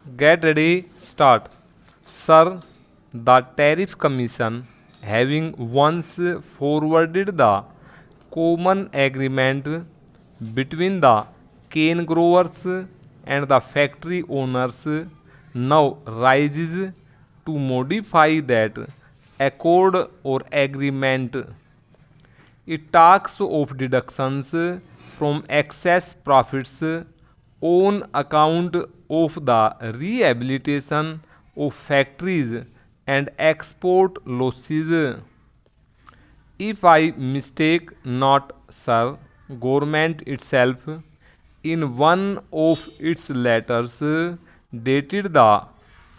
Get ready, start. Sir, the Tariff Commission, having once forwarded the common agreement between the cane growers and the factory owners, now rises to modify that accord or agreement. It talks of deductions from excess profits on account of the rehabilitation of factories and export losses. If I mistake not, sir, government itself in one of its letters dated the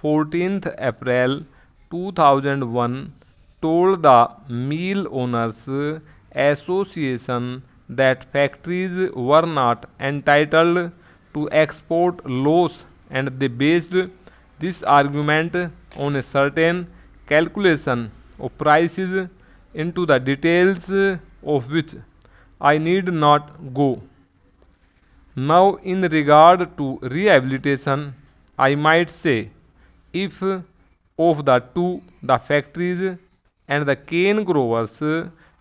14th April 2001 told the Mill Owners Association that factories were not entitled to export loss, and they based this argument on a certain calculation of prices into the details of which I need not go. Now, in regard to rehabilitation, I might say if of the two, the factories and the cane growers,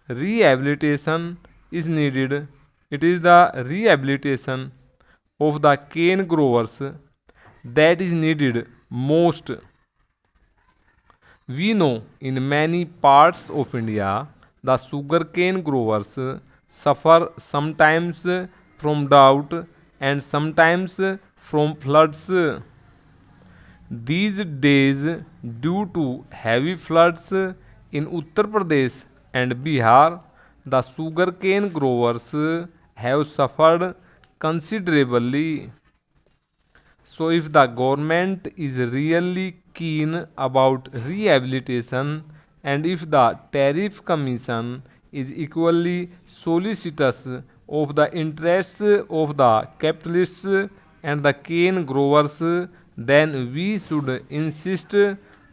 rehabilitation is needed. It is the rehabilitation of the cane growers that is needed most. We know in many parts of India the sugarcane growers suffer sometimes from drought and sometimes from floods. These days, due to heavy floods in Uttar Pradesh and Bihar, the sugarcane growers have suffered considerably. So, if the government is really keen about rehabilitation and if the Tariff Commission is equally solicitous of the interests of the capitalists and the cane growers, then we should insist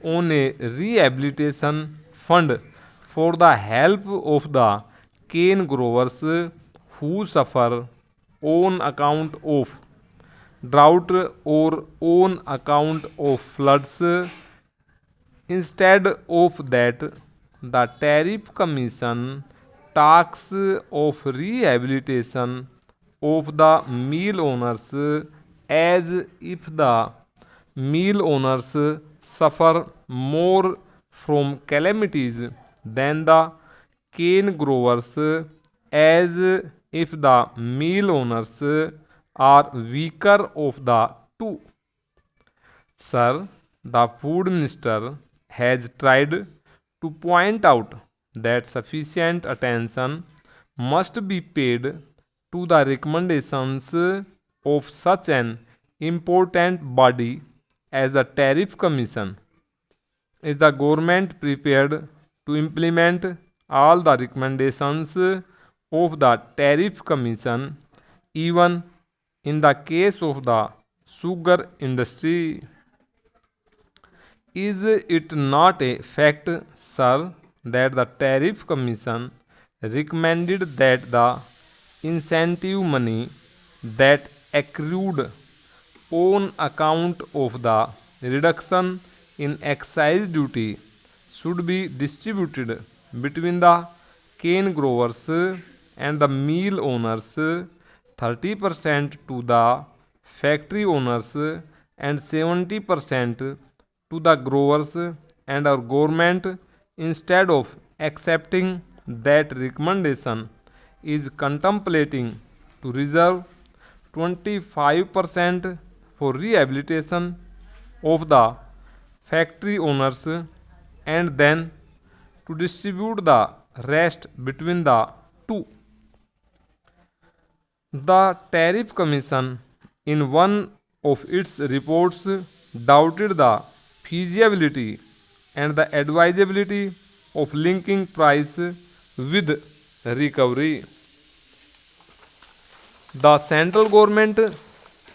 on a rehabilitation fund for the help of the cane growers who suffer on account of drought or on account of floods. Instead of that, the Tariff Commission talks of rehabilitation of the mill owners as if the mill owners suffer more from calamities than the cane growers, as if the mill owners are weaker of the two. Sir, the Food Minister has tried to point out that sufficient attention must be paid to the recommendations of such an important body as the Tariff Commission. Is the government prepared to implement all the recommendations of the Tariff Commission, even in the case of the sugar industry? Is it not a fact, sir, that the Tariff Commission recommended that the incentive money that accrued on account of the reduction in excise duty should be distributed between the cane growers and the mill owners, 30% to the factory owners and 70% to the growers, and our government, instead of accepting that recommendation, is contemplating to reserve 25% for rehabilitation of the factory owners and then to distribute the rest between the two. The Tariff Commission, in one of its reports, doubted the feasibility and the advisability of linking price with recovery. The central government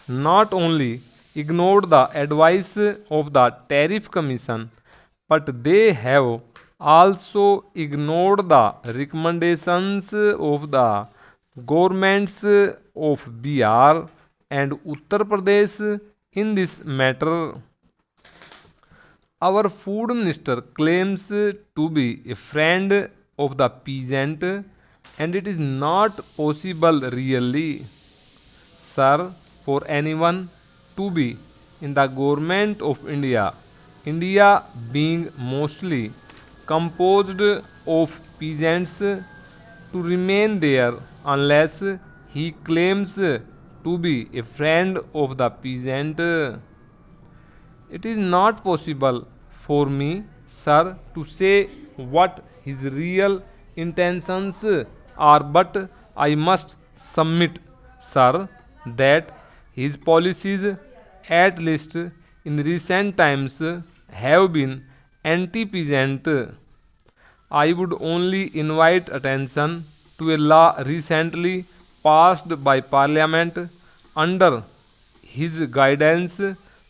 not only ignored the advice of the Tariff Commission, but they have also ignored the recommendations of the governments of Bihar and Uttar Pradesh In this matter, our food minister claims to be a friend of the peasant, and it is not possible really, sir, for anyone to be in the government of India, India being mostly composed of peasants, to remain there unless he claims to be a friend of the peasant. It is not possible for me, sir, to say what his real intentions are, but I must submit, sir, that his policies, at least in recent times, have been anti peasant. I would only invite attention to a law recently passed by Parliament under his guidance,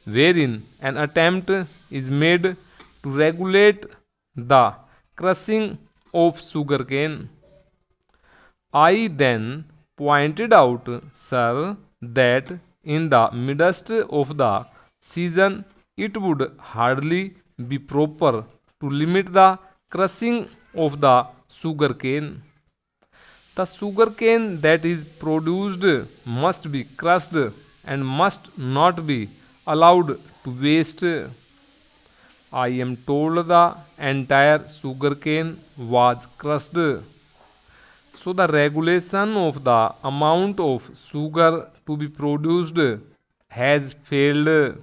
wherein an attempt is made to regulate the crushing of sugarcane. I then pointed out, sir, that in the midst of the season it would hardly be proper to limit the crushing of the sugarcane. The sugarcane that is produced must be crushed and must not be allowed to waste. I am told the entire sugarcane was crushed. So the regulation of the amount of sugar to be produced has failed.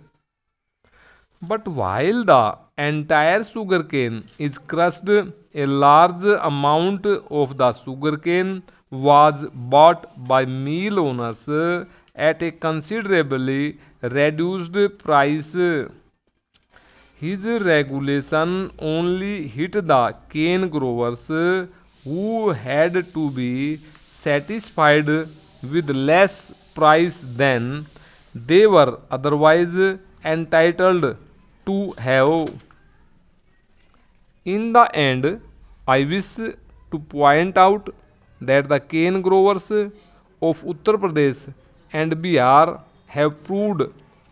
But while the entire sugarcane is crushed, a large amount of the sugarcane was bought by mill owners at a considerably reduced price. His regulation only hit the cane growers who had to be satisfied with less price than they were otherwise entitled to have. In the end, I wish to point out that the cane growers of Uttar Pradesh and Bihar have proved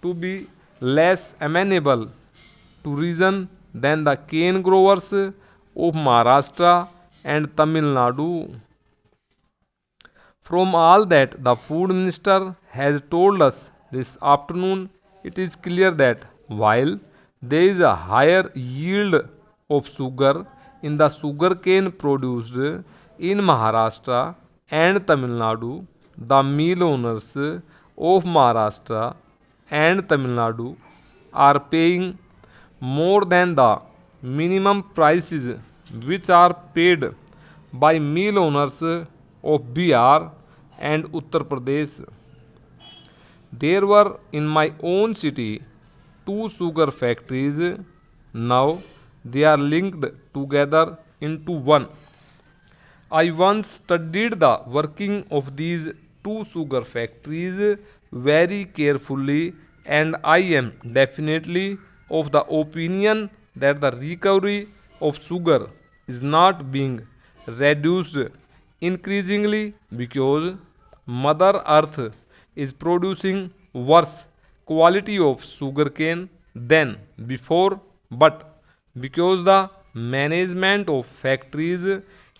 to be less amenable to reason than the cane growers of Maharashtra and Tamil Nadu. From all that the food minister has told us this afternoon, it is clear that while there is a higher yield of sugar in the sugarcane produced in Maharashtra and Tamil Nadu, the mill owners of Maharashtra and Tamil Nadu are paying more than the minimum prices which are paid by mill owners of Bihar and Uttar Pradesh. There were in my own city two sugar factories. Now they are linked together into one. I once studied the working of these two sugar factories very carefully, and I am definitely of the opinion that the recovery of sugar is not being reduced increasingly because Mother Earth is producing worse quality of sugarcane than before, but because the management of factories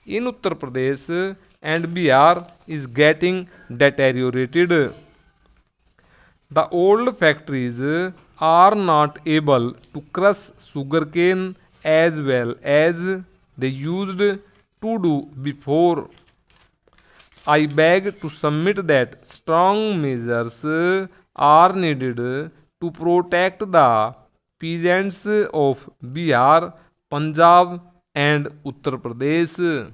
in Uttar Pradesh and Bihar is getting deteriorated. The old factories are not able to crush sugarcane as well as they used to do before. I beg to submit that strong measures are needed to protect the peasants of Bihar, Punjab, and Uttar Pradesh.